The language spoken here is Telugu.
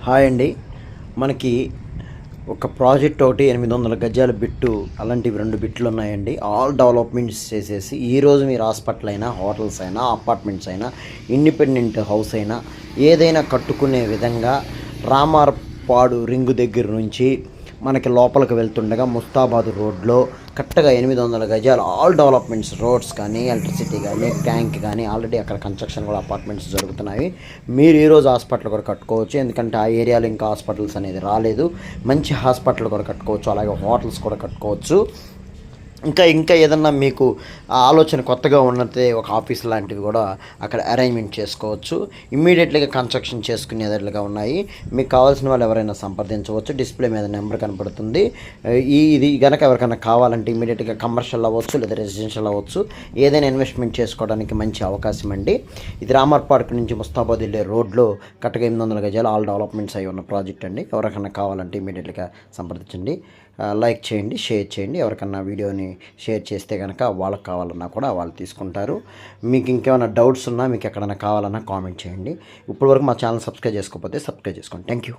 హాయ్ అండి. మనకి ఒక ప్రాజెక్ట్ ఒకటి 800 గజాల బిట్టు అలాంటివి 2 బిట్లు ఉన్నాయండి. ఆల్ డెవలప్మెంట్స్ చేసేసి ఈరోజు మీరు హాస్పిటల్ అయినా, హోటల్స్ అయినా, అపార్ట్మెంట్స్ అయినా, ఇండిపెండెంట్ హౌస్ అయినా ఏదైనా కట్టుకునే విధంగా రామారపాడు రింగు దగ్గర నుంచి మనకి లోపలికి వెళ్తుండగా ముస్తాబాద్ రోడ్లో కరెక్ట్గా 800 గజాలు ఆల్ డెవలప్మెంట్స్, రోడ్స్ కానీ, ఎలక్ట్రిసిటీ కానీ, ట్యాంక్ కానీ ఆల్రెడీ అక్కడ కన్స్ట్రక్షన్ కూడా అపార్ట్మెంట్స్ జరుగుతున్నాయి. మీరు ఈరోజు హాస్పిటల్ కూడా కట్టుకోవచ్చు, ఎందుకంటే ఆ ఏరియాలో ఇంకా హాస్పిటల్స్ అనేది రాలేదు. మంచి హాస్పిటల్ కూడా కట్టుకోవచ్చు, అలాగే హోటల్స్ కూడా కట్టుకోవచ్చు. ఇంకా ఏదన్నా మీకు ఆలోచన కొత్తగా ఉన్నట్టే ఒక ఆఫీస్ లాంటివి కూడా అక్కడ అరేంజ్మెంట్ చేసుకోవచ్చు. ఇమ్మీడియట్లీగా కన్స్ట్రక్షన్ చేసుకునేటట్లుగా ఉన్నాయి. మీకు కావాల్సిన వాళ్ళు ఎవరైనా సంప్రదించవచ్చు. డిస్ప్లే మీద నెంబర్ కనపడుతుంది. ఇది కనుక ఎవరికైనా కావాలంటే ఇమ్మీడియట్గా కమర్షియల్ అవ్వచ్చు లేదా రెసిడెన్షియల్ అవ్వచ్చు, ఏదైనా ఇన్వెస్ట్మెంట్ చేసుకోవడానికి మంచి అవకాశం అండి. ఇది రామర్పార్క్ నుంచి ముస్తాబాద్ వెళ్ళే రోడ్లో కరెక్ట్గా 800 గజాలు ఆల్ డెవలప్మెంట్స్ అయి ఉన్న ప్రాజెక్ట్ అండి. ఎవరికైనా కావాలంటే ఇమ్మీడియట్గా సంప్రదించండి. లైక్ చేయండి, షేర్ చేయండి. ఎవరికన్నా వీడియోని షేర్ చేస్తే కనుక వాళ్ళకి కావాలన్నా కూడా వాళ్ళు తీసుకుంటారు. మీకు ఇంకేమైనా డౌట్స్ ఉన్నా, మీకు ఎక్కడైనా కావాలన్నా కామెంట్ చేయండి. ఇప్పటివరకు మా ఛానల్ సబ్స్క్రైబ్ చేసుకోకపోతే సబ్స్క్రైబ్ చేసుకోండి. Thank you.